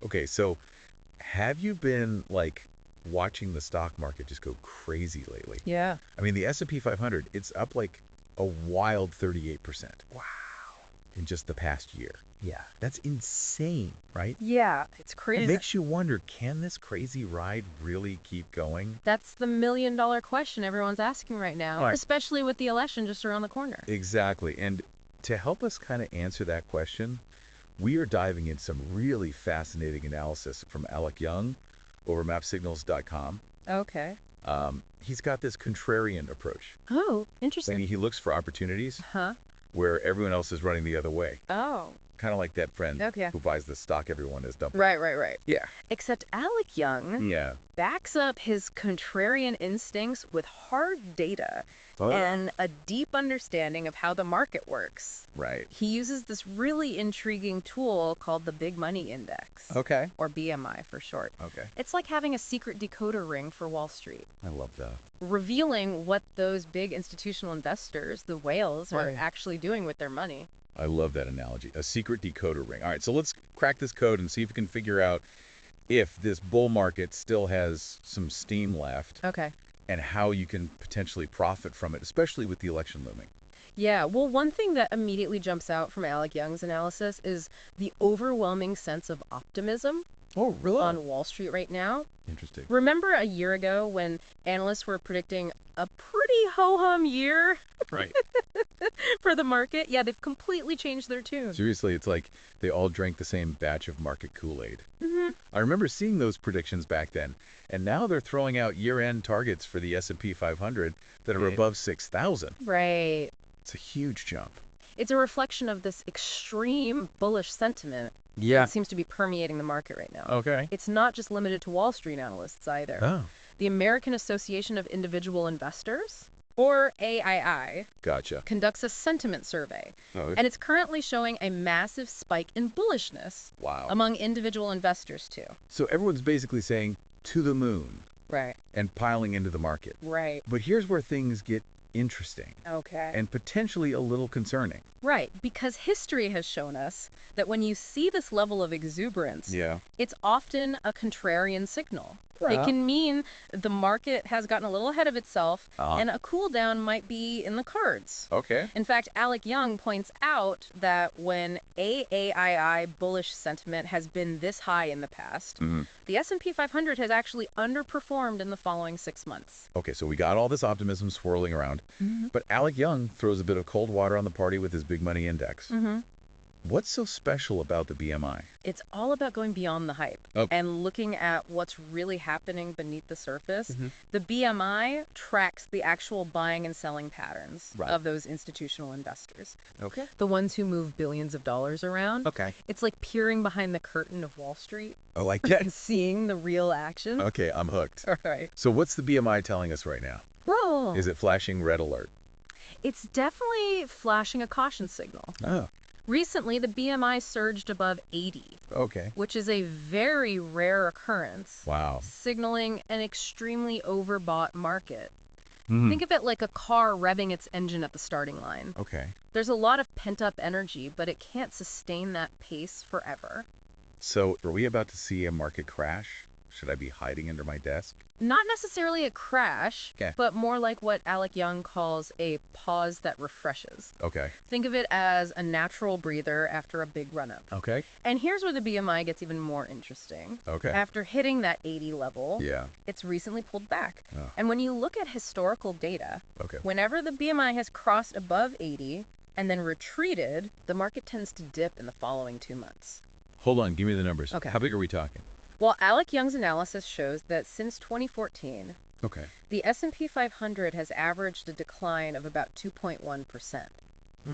Okay, so have you been like watching the stock market just go crazy lately? Yeah. I mean, the S&P 500, it's up like a wild 38% Wow. in just the past year. Yeah. That's insane, right? Yeah, it's It crazy. makes you wonder, can this crazy ride really keep going? That's the million-dollar question everyone's asking right now, All right. especially with the election just around the corner. Exactly. And to help us kind of answer that question, we are diving in some really fascinating analysis from Alec Young over mapsignals.com. Okay. He's got this contrarian approach. Oh, interesting. He looks for opportunities Huh? where everyone else is running the other way. Oh. Kind of like that friend Okay. who buys the stock everyone is dumping. Right. Yeah. Except Alec Young Yeah. backs up his contrarian instincts with hard data and a deep understanding of how the market works. Right. He uses this really intriguing tool called the Big Money Index, Okay. or BMI for short. Okay. It's like having a secret decoder ring for Wall Street, I love that. revealing what those big institutional investors, the whales, are Right. actually doing with their money. I love that analogy. A secret decoder ring. All right, so let's crack this code and see if we can figure out if this bull market still has some steam left Okay. and how you can potentially profit from it, especially with the election looming. Yeah, well, one thing that immediately jumps out from Alec Young's analysis is the overwhelming sense of optimism Oh, really? on Wall Street right now. Interesting. Remember a year ago when analysts were predicting a pretty ho-hum year Right. for the market? Yeah, they've completely changed their tune. Seriously, it's like they all drank the same batch of market Kool-Aid. Hmm. I remember seeing those predictions back then, and now they're throwing out year-end targets for the S&P 500 that are Right. above 6,000. Right. It's a huge jump. It's a reflection of this extreme bullish sentiment Yeah. that seems to be permeating the market right now. Okay. It's not just limited to Wall Street analysts either. Oh, The American Association of Individual Investors, or AII, gotcha. conducts a sentiment survey, Oh, and it's currently showing a massive spike in bullishness wow. among individual investors too. So everyone's basically saying to the moon Right. and piling into the market. Right. But here's where things get interesting Okay. and potentially a little concerning. Right, because history has shown us that when you see this level of exuberance, Yeah. it's often a contrarian signal. It Well. can mean the market has gotten a little ahead of itself, Uh-huh. and a cool down might be in the cards. Okay. In fact, Alec Young points out that when AAII bullish sentiment has been this high in the past, Mhm. the S&P 500 has actually underperformed in the following 6 months. Okay, so we got all this optimism swirling around, but Alec Young throws a bit of cold water on the party with his big money index. Mm-hmm. What's so special about the BMI? It's all about going beyond the hype and looking at what's really happening beneath the surface. Mhm. The BMI tracks the actual buying and selling patterns Right. of those institutional investors, Okay. the ones who move billions of dollars around. Okay. It's like peering behind the curtain of Wall Street Oh, like that. and seeing the real action. Okay, I'm hooked. All right. So what's the BMI telling us right now? Well, Is it flashing red alert? it's definitely flashing a caution signal. Oh, Recently, the BMI surged above 80, okay. which is a very rare occurrence, Wow. signaling an extremely overbought market. Mhm. Think of it like a car revving its engine at the starting line. Okay. There's a lot of pent-up energy, but it can't sustain that pace forever. So are we about to see a market crash? Should I be hiding under my desk? Not necessarily a crash, Okay. but more like what Alec Young calls a pause that refreshes. Okay. Think of it as a natural breather after a big run-up. Okay. And here's where the BMI gets even more interesting. Okay. After hitting that 80 level, Yeah. it's recently pulled back. Oh. And when you look at historical data, Okay. whenever the BMI has crossed above 80 and then retreated, the market tends to dip in the following 2 months. Hold on. Give me the numbers. Okay. How big are we talking? Well, Alec Young's analysis shows that since 2014, Okay. the S&P 500 has averaged a decline of about 2.1%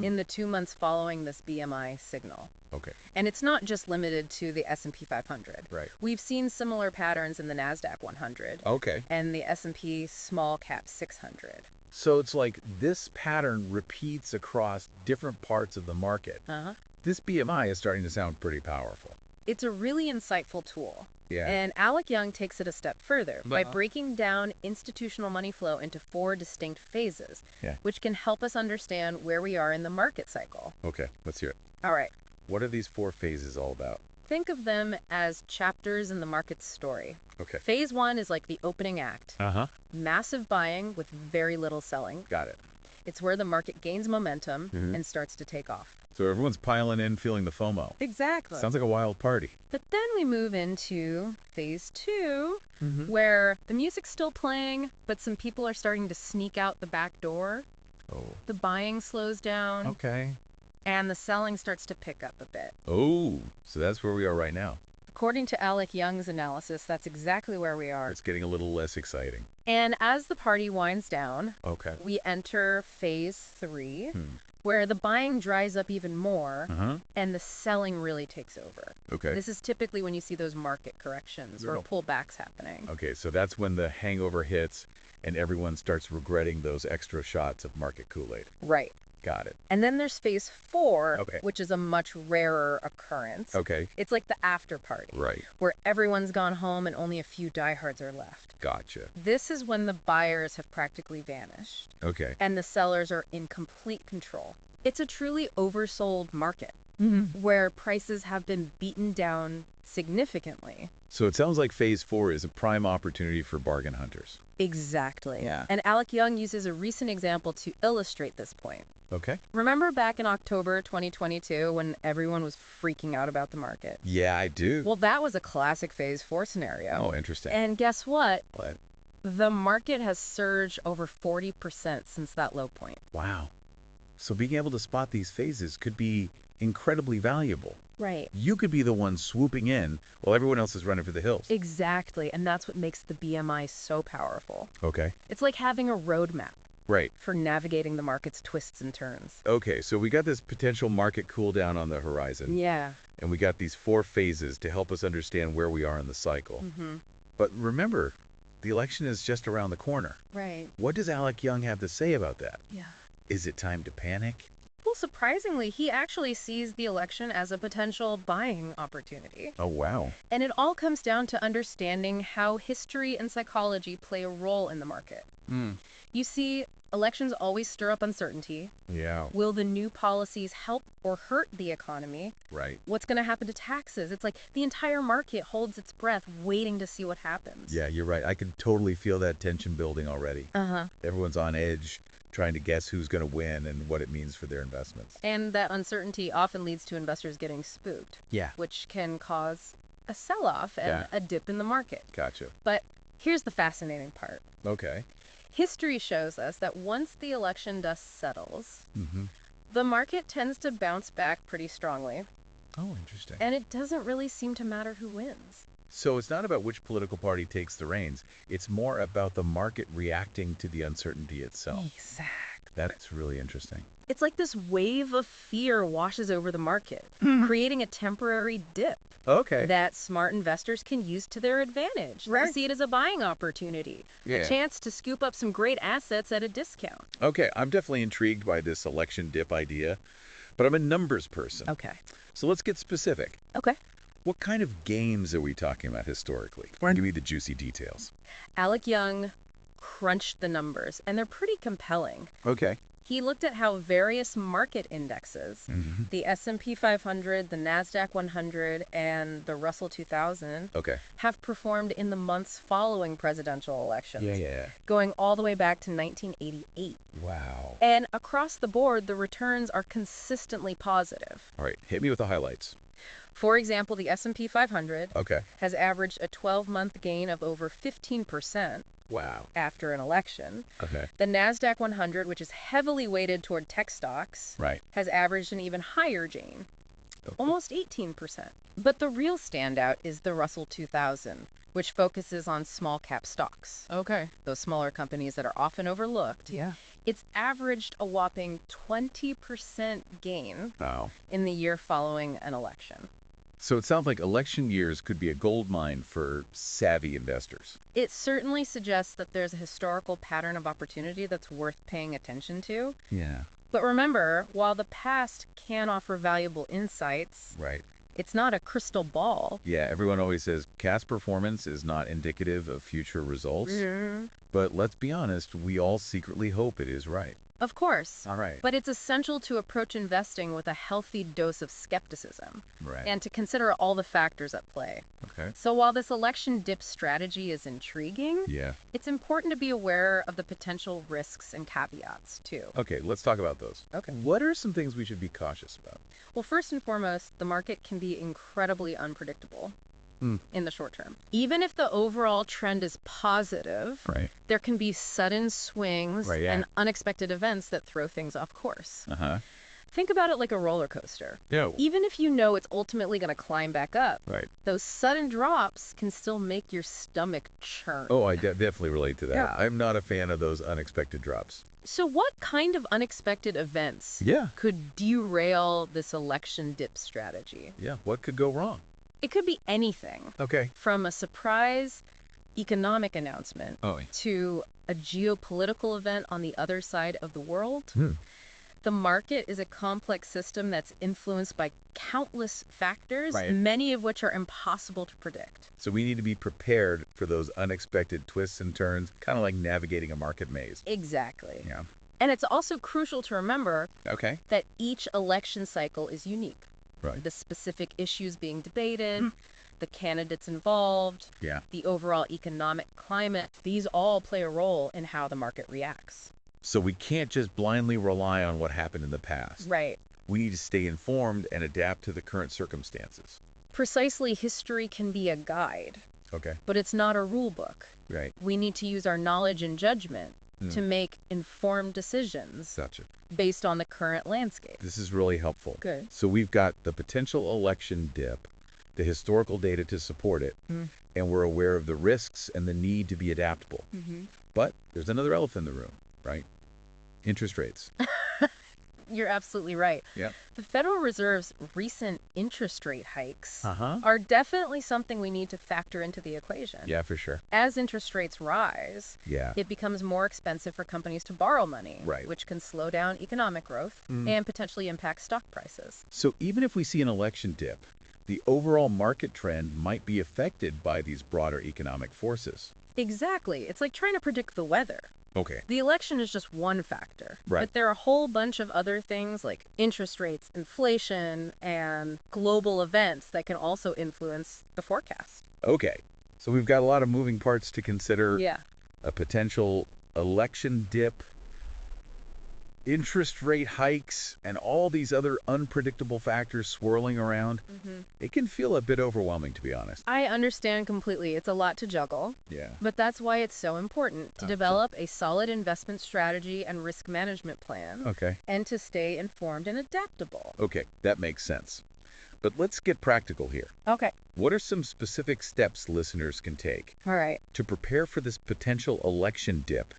in the 2 months following this BMI signal. Okay. And it's not just limited to the S&P 500. Right. We've seen similar patterns in the NASDAQ 100 Okay. and the S&P Small Cap 600. So it's like this pattern repeats across different parts of the market. Uh-huh. This BMI is starting to sound pretty powerful. It's a really insightful tool. Yeah. And Alec Young takes it a step further by Uh-huh. breaking down institutional money flow into 4 distinct phases, Yeah. which can help us understand where we are in the market cycle. Okay. Let's hear it. All right. What are these 4 phases all about? Think of them as chapters in the market's story. Okay. Phase 1 is like the opening act. Uh-huh. Massive buying with very little selling. Got it. It's where the market gains momentum and starts to take off. So everyone's piling in, feeling the FOMO. Exactly. Sounds like a wild party. But then we move into phase 2, where the music's still playing, but some people are starting to sneak out the back door. Oh. The buying slows down, Okay. and the selling starts to pick up a bit. Oh, so that's where we are right now. According to Alec Young's analysis, that's exactly where we are. It's getting a little less exciting. And as the party winds down, Okay. we enter phase 3, where the buying dries up even more, and the selling really takes over. Okay. This is typically when you see those market corrections or pullbacks happening. Okay, so that's when the hangover hits and everyone starts regretting those extra shots of market Kool-Aid. Right. Got it. And then there's phase 4, Okay. which is a much rarer occurrence. Okay. It's like the after party, Right. where everyone's gone home and only a few diehards are left. Gotcha. This is when the buyers have practically vanished Okay. and the sellers are in complete control. It's a truly oversold market where prices have been beaten down significantly. So it sounds like phase 4 is a prime opportunity for bargain hunters. Exactly. Yeah. And Alec Young uses a recent example to illustrate this point. Okay. Remember back in October 2022 when everyone was freaking out about the market? Yeah, I do. Well, that was a classic phase 4 scenario. Oh, interesting. And guess what? What? The market has surged over 40% since that low point. Wow. So being able to spot these phases could be incredibly valuable. Right. You could be the one swooping in while everyone else is running for the hills. Exactly. And that's what makes the BMI so powerful. Okay. It's like having a roadmap Right. for navigating the market's twists and turns. Okay, so we got this potential market cool down on the horizon. Yeah. And we got these 4 phases to help us understand where we are in the cycle. But remember, the election is just around the corner. Right. What does Alec Young have to say about that? Yeah. Is it time to panic? Well, surprisingly, he actually sees the election as a potential buying opportunity. Oh, wow. And it all comes down to understanding how history and psychology play a role in the market. You see, elections always stir up uncertainty. Yeah. Will the new policies help or hurt the economy? Right. What's going to happen to taxes? It's like the entire market holds its breath waiting to see what happens. Yeah, you're right. I can totally feel that tension building already. Uh-huh. Everyone's on edge, trying to guess who's going to win and what it means for their investments. And that uncertainty often leads to investors getting spooked, Yeah. which can cause a sell-off and a dip in the market. Gotcha. But here's the fascinating part. Okay. History shows us that once the election dust settles, the market tends to bounce back pretty strongly, Oh, interesting. and it doesn't really seem to matter who wins. So it's not about which political party takes the reins. It's more about the market reacting to the uncertainty itself. Exactly. That's really interesting. It's like this wave of fear washes over the market, creating a temporary dip Okay. that smart investors can use to their advantage. They Right. see it as a buying opportunity, Yeah. a chance to scoop up some great assets at a discount. Okay, I'm definitely intrigued by this election dip idea, but I'm a numbers person. Okay. So let's get specific. Okay. What kind of gains are we talking about historically? Give me the juicy details. Alec Young crunched the numbers, and they're pretty compelling. Okay. He looked at how various market indexes, the S&P 500, the NASDAQ 100, and the Russell 2000, Okay. have performed in the months following presidential elections, Yeah. going all the way back to 1988. Wow. And across the board, the returns are consistently positive. All right, hit me with the highlights. For example, the S&P 500 Okay. has averaged a 12-month gain of over 15% Wow. after an election. Okay. The NASDAQ 100, which is heavily weighted toward tech stocks, Right. has averaged an even higher gain, almost 18%. But the real standout is the Russell 2000, which focuses on small cap stocks. Okay. Those smaller companies that are often overlooked. Yeah. It's averaged a whopping 20% gain Wow. in the year following an election. So it sounds like election years could be a gold mine for savvy investors. It certainly suggests that there's a historical pattern of opportunity that's worth paying attention to. Yeah. But remember, while the past can offer valuable insights, Right. it's not a crystal ball. Yeah, everyone always says past performance is not indicative of future results. But let's be honest, we all secretly hope it is right. Of course. All right. But it's essential to approach investing with a healthy dose of skepticism Right. and to consider all the factors at play. Okay. So while this election dip strategy is intriguing, Yeah. it's important to be aware of the potential risks and caveats too. Okay, let's talk about those. Okay. What are some things we should be cautious about? Well, first and foremost, the market can be incredibly unpredictable in the short term. Even if the overall trend is positive, Right. there can be sudden swings Right, yeah. and unexpected events that throw things off course. Uh-huh. Think about it like a roller coaster. Yeah. Even if you know it's ultimately going to climb back up, Right. those sudden drops can still make your stomach churn. Oh, I definitely relate to that. Yeah. I'm not a fan of those unexpected drops. So what kind of unexpected events Yeah. could derail this election dip strategy? Yeah. What could go wrong? It could be anything Okay. from a surprise economic announcement Oh. to a geopolitical event on the other side of the world. Hmm. The market is a complex system that's influenced by countless factors, Right. many of which are impossible to predict. So we need to be prepared for those unexpected twists and turns, kind of like navigating a market maze. Exactly. Yeah. And it's also crucial to remember Okay. that each election cycle is unique. Right. The specific issues being debated, the candidates involved, Yeah. the overall economic climate, these all play a role in how the market reacts. So we can't just blindly rely on what happened in the past. Right. We need to stay informed and adapt to the current circumstances. Precisely, history can be a guide, Okay. but it's not a rule book. Right. We need to use our knowledge and judgment to make informed decisions Gotcha. based on the current landscape. This is really helpful. Good. So we've got the potential election dip, the historical data to support it, and we're aware of the risks and the need to be adaptable. But there's another elephant in the room, right? Interest rates. You're absolutely right. Yeah. The Federal Reserve's recent interest rate hikes Uh-huh. are definitely something we need to factor into the equation. Yeah, for sure. As interest rates rise, Yeah. it becomes more expensive for companies to borrow money, Right. which can slow down economic growth and potentially impact stock prices. So even if we see an election dip, the overall market trend might be affected by these broader economic forces. Exactly. It's like trying to predict the weather. Okay. The election is just one factor, Right. but there are a whole bunch of other things like interest rates, inflation, and global events that can also influence the forecast. Okay. So we've got a lot of moving parts to consider. Yeah. A potential election dip, interest rate hikes, and all these other unpredictable factors swirling around. It can feel a bit overwhelming, to be honest. I understand completely. It's a lot to juggle, Yeah. but that's why it's so important to Sure. develop a solid investment strategy and risk management plan Okay. and to stay informed and adaptable. Okay, that makes sense. But let's get practical here. Okay. What are some specific steps listeners can take All right. to prepare for this potential election dip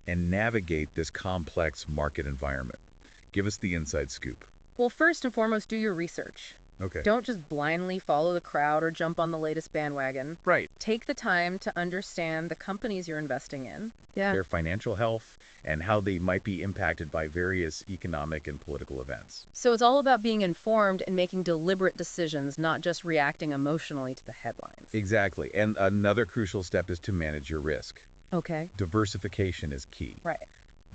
and navigate this complex market environment? Give us the inside scoop. Well, first and foremost, do your research. Okay. Don't just blindly follow the crowd or jump on the latest bandwagon. Right. Take the time to understand the companies you're investing in. Yeah. Their financial health and how they might be impacted by various economic and political events. So it's all about being informed and making deliberate decisions, not just reacting emotionally to the headlines. Exactly. And another crucial step is to manage your risk. Okay. Diversification is key. Right.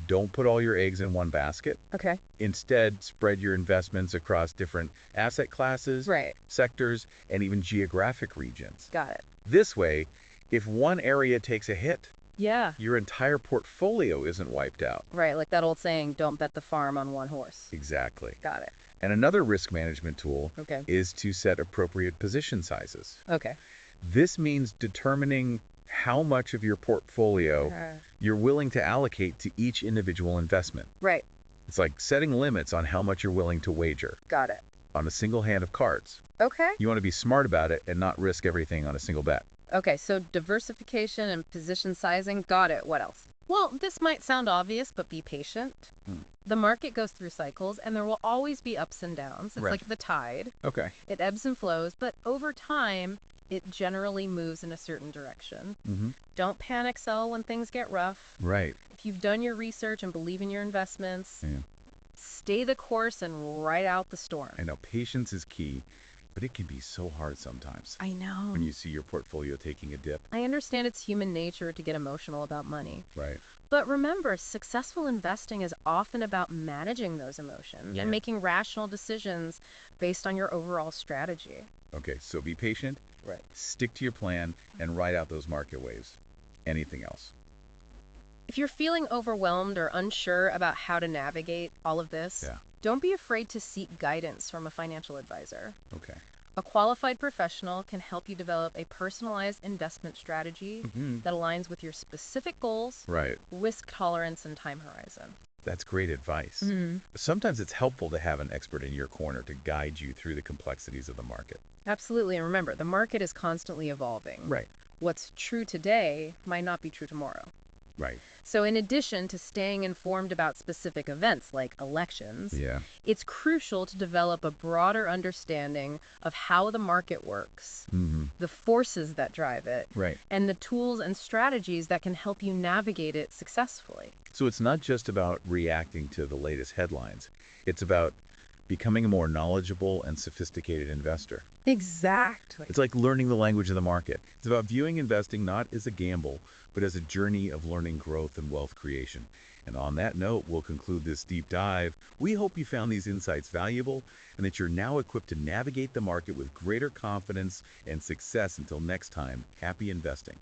Don't put all your eggs in one basket. Okay. Instead, spread your investments across different asset classes, Right. sectors, and even geographic regions. Got it. This way, if one area takes a hit, Yeah. your entire portfolio isn't wiped out. Right. Like that old saying, don't bet the farm on one horse. Exactly. Got it. And another risk management tool Okay. is to set appropriate position sizes. Okay. This means determining how much of your portfolio you're willing to allocate to each individual investment. Right. It's like setting limits on how much you're willing to wager Got it. on a single hand of cards. Okay. You want to be smart about it and not risk everything on a single bet. Okay, so diversification and position sizing. Got it. What else? Well, this might sound obvious, but be patient. The market goes through cycles, and there will always be ups and downs. It's Right. like the tide. Okay. It ebbs and flows, but over time, it generally moves in a certain direction. Don't panic sell when things get rough. Right. If you've done your research and believe in your investments, Yeah. stay the course and ride out the storm. I know patience is key. But it can be so hard sometimes I know. when you see your portfolio taking a dip. I understand it's human nature to get emotional about money. Right. But remember, successful investing is often about managing those emotions Yeah. and making rational decisions based on your overall strategy. Okay, so be patient, Right. stick to your plan, and ride out those market waves. Anything else? If you're feeling overwhelmed or unsure about how to navigate all of this, Yeah. don't be afraid to seek guidance from a financial advisor. Okay. A qualified professional can help you develop a personalized investment strategy that aligns with your specific goals, Right. risk tolerance, and time horizon. That's great advice. Sometimes it's helpful to have an expert in your corner to guide you through the complexities of the market. Absolutely. And remember, the market is constantly evolving. Right. What's true today might not be true tomorrow. Right. So, in addition to staying informed about specific events like elections, Yeah. it's crucial to develop a broader understanding of how the market works, the forces that drive it, Right. and the tools and strategies that can help you navigate it successfully. So it's not just about reacting to the latest headlines. It's about becoming a more knowledgeable and sophisticated investor. Exactly. It's like learning the language of the market. It's about viewing investing not as a gamble, but as a journey of learning growth and wealth creation. And on that note, we'll conclude this deep dive. We hope you found these insights valuable and that you're now equipped to navigate the market with greater confidence and success. Until next time, happy investing.